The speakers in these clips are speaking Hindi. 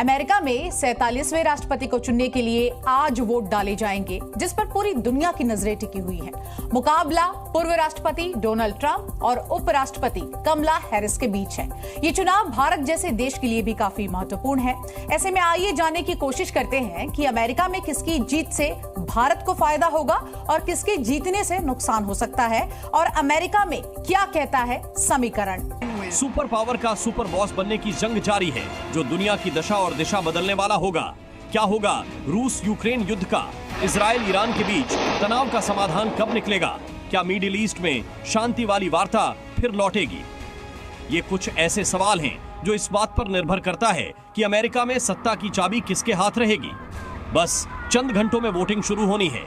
अमेरिका में 47वें राष्ट्रपति को चुनने के लिए आज वोट डाले जाएंगे, जिस पर पूरी दुनिया की नजरें टिकी हुई हैं। मुकाबला पूर्व राष्ट्रपति डोनाल्ड ट्रंप और उपराष्ट्रपति कमला हैरिस के बीच है। ये चुनाव भारत जैसे देश के लिए भी काफी महत्वपूर्ण है। ऐसे में आइए जानने की कोशिश करते हैं कि अमेरिका में किसकी जीत से भारत को फायदा होगा और किसके जीतने से नुकसान हो सकता है, और अमेरिका में क्या कहता है समीकरण। सुपर पावर का सुपर बॉस बनने की जंग जारी है, जो दुनिया की दशा और दिशा बदलने वाला होगा। क्या होगा रूस यूक्रेन युद्ध का? इजराइल ईरान के बीच तनाव का समाधान कब निकलेगा? क्या मिडिल ईस्ट में शांति वाली वार्ता फिर लौटेगी? ये कुछ ऐसे सवाल हैं जो इस बात पर निर्भर करता है कि अमेरिका में सत्ता की चाबी किसके हाथ रहेगी। बस चंद घंटों में वोटिंग शुरू होनी है।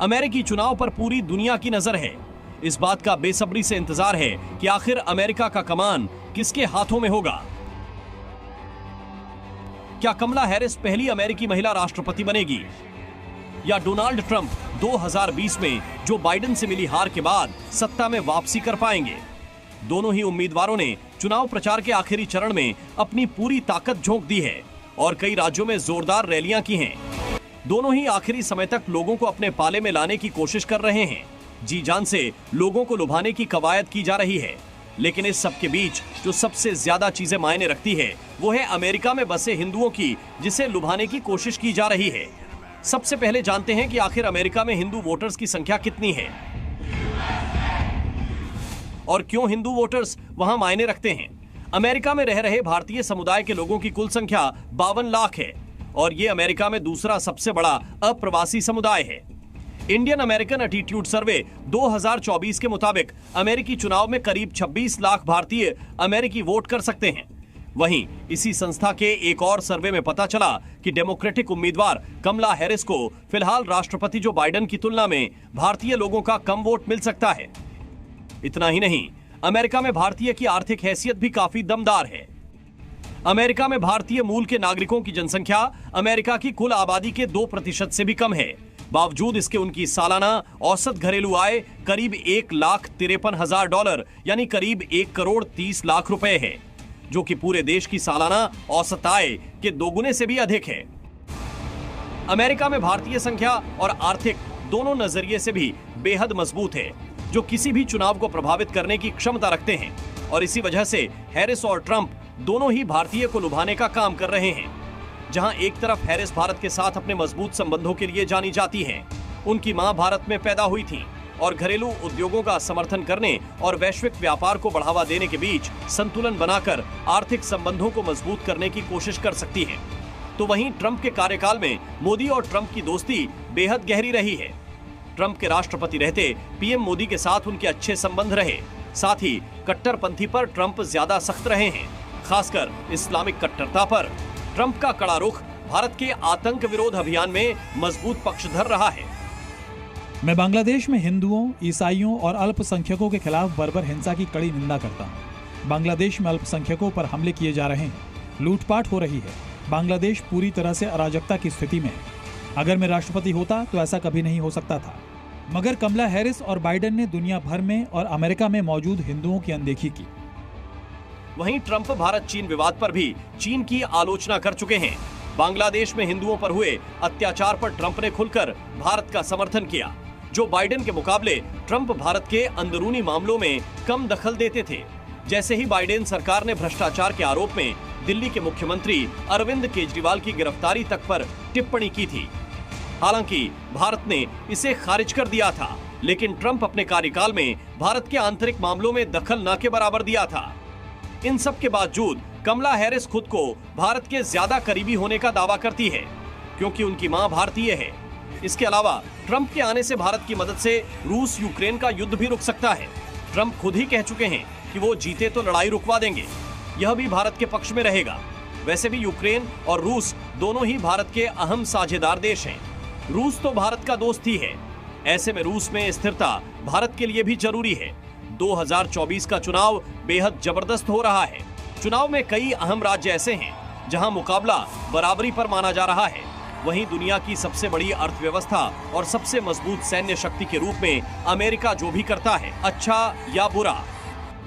अमेरिकी चुनाव पर पूरी दुनिया की नजर है। इस बात का बेसब्री से इंतजार है कि आखिर अमेरिका का कमान किसके हाथों में होगा। क्या कमला हैरिस पहली अमेरिकी महिला राष्ट्रपति बनेगी, या डोनाल्ड ट्रंप 2020 में जो बाइडेन से मिली हार के बाद सत्ता में वापसी कर पाएंगे? दोनों ही उम्मीदवारों ने चुनाव प्रचार के आखिरी चरण में अपनी पूरी ताकत झोंक दी है और कई राज्यों में जोरदार रैलियां की हैं। दोनों ही आखिरी समय तक लोगों को अपने पाले में लाने की कोशिश कर रहे हैं। जी जान से लोगों को लुभाने की कवायद की जा रही है। लेकिन इस सब के बीच जो सबसे ज्यादा चीजें मायने रखती है वो है अमेरिका में बसे हिंदुओं की, जिसे लुभाने की कोशिश की जा रही है। सबसे पहले जानते हैं कि आखिर अमेरिका में हिंदू वोटर्स की संख्या कितनी है और क्यों हिंदू वोटर्स वहां मायने रखते हैं। अमेरिका में रह रहे भारतीय समुदाय के लोगों की कुल संख्या 52 लाख है और ये अमेरिका में दूसरा सबसे बड़ा अप्रवासी समुदाय है। इंडियन अमेरिकन एटीट्यूड सर्वे 2024 के मुताबिक अमेरिकी चुनाव में करीब 26 लाख भारतीय अमेरिकी वोट कर सकते हैं। वहीं इसी संस्था के एक और सर्वे में पता चला कि डेमोक्रेटिक उम्मीदवार कमला हैरिस को फिलहाल राष्ट्रपति जो बाइडेन की तुलना में भारतीय लोगों का कम वोट मिल सकता है। इतना ही नहीं, अमेरिका में भारतीय की आर्थिक हैसियत भी काफी दमदार है। अमेरिका में भारतीय मूल के नागरिकों की जनसंख्या अमेरिका की कुल आबादी के 2% से भी कम है। बावजूद इसके उनकी सालाना औसत घरेलू आय करीब $1,53,000 यानी करीब 1,30,00,000 रुपए है, जो कि पूरे देश की सालाना औसत आय के 2 गुने से भी अधिक है। अमेरिका में भारतीय संख्या और आर्थिक दोनों नजरिए से भी बेहद मजबूत है, जो किसी भी चुनाव को प्रभावित करने की क्षमता रखते हैं। और इसी वजह से हैरिस और ट्रंप दोनों ही भारतीय को लुभाने का काम कर रहे हैं। जहां एक तरफ हैरिस भारत के साथ अपने मजबूत संबंधों के लिए जानी जाती हैं, उनकी मां भारत में पैदा हुई थी और घरेलू उद्योगों का समर्थन करने और वैश्विक व्यापार को बढ़ावा देने के बीच संतुलन बनाकर आर्थिक संबंधों को मजबूत करने की कोशिश कर सकती है। तो वहीं ट्रंप के कार्यकाल में मोदी और ट्रंप की दोस्ती बेहद गहरी रही है। ट्रंप के राष्ट्रपति रहते पीएम मोदी के साथ उनके अच्छे संबंध रहे। साथ ही कट्टरपंथी पर ट्रंप ज्यादा सख्त रहे हैं, खासकर इस्लामिक कट्टरता पर। ट्रंप का कड़ा रुख भारत के आतंक विरोध अभियान में मजबूत पक्षधर रहा है। मैं बांग्लादेश में हिंदुओं, ईसाइयों और अल्पसंख्यकों के खिलाफ बर्बर हिंसा की कड़ी निंदा करता हूँ। बांग्लादेश में अल्पसंख्यकों पर हमले किए जा रहे हैं, लूटपाट हो रही है। बांग्लादेश पूरी तरह से अराजकता की स्थिति में है। अगर मैं राष्ट्रपति होता तो ऐसा कभी नहीं हो सकता था। मगर कमला हैरिस और बाइडेन ने दुनिया भर में और अमेरिका में मौजूद हिंदुओं की अनदेखी की। वहीं ट्रंप भारत चीन विवाद पर भी चीन की आलोचना कर चुके हैं। बांग्लादेश में हिंदुओं पर हुए अत्याचार पर ट्रंप ने खुलकर भारत का समर्थन किया। जो बाइडेन के मुकाबले ट्रंप भारत के अंदरूनी मामलों में कम दखल देते थे। जैसे ही बाइडेन सरकार ने भ्रष्टाचार के आरोप में दिल्ली के मुख्यमंत्री अरविंद केजरीवाल की गिरफ्तारी तक पर टिप्पणी की थी। हालांकि भारत ने इसे खारिज कर दिया था, लेकिन ट्रंप अपने कार्यकाल में भारत के आंतरिक मामलों में दखल न के बराबर दिया था। इन सब के बावजूद कमला हैरिस खुद को भारत के ज्यादा करीबी होने का दावा करती है, क्योंकि उनकी मां भारतीय है। इसके अलावा ट्रंप के आने से भारत की मदद से रूस यूक्रेन का युद्ध भी रुक सकता है। ट्रंप खुद ही कह चुके हैं कि वो जीते तो लड़ाई रुकवा देंगे, यह भी भारत के पक्ष में रहेगा। वैसे भी यूक्रेन और रूस दोनों ही भारत के अहम साझेदार देश हैं। रूस तो भारत का दोस्त ही है। ऐसे में रूस में स्थिरता भारत के लिए भी जरूरी है। 2024 का चुनाव बेहद जबरदस्त हो रहा है। चुनाव में कई अहम राज्य ऐसे हैं जहां मुकाबला बराबरी पर माना जा रहा है। वहीं दुनिया की सबसे बड़ी अर्थव्यवस्था और सबसे मजबूत सैन्य शक्ति के रूप में अमेरिका जो भी करता है, अच्छा या बुरा,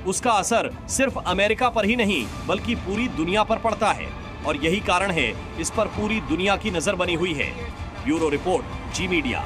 उसका असर सिर्फ अमेरिका पर ही नहीं बल्कि पूरी दुनिया पर पड़ता है। और यही कारण है इस पर पूरी दुनिया की नजर बनी हुई है। ब्यूरो रिपोर्ट, जी मीडिया।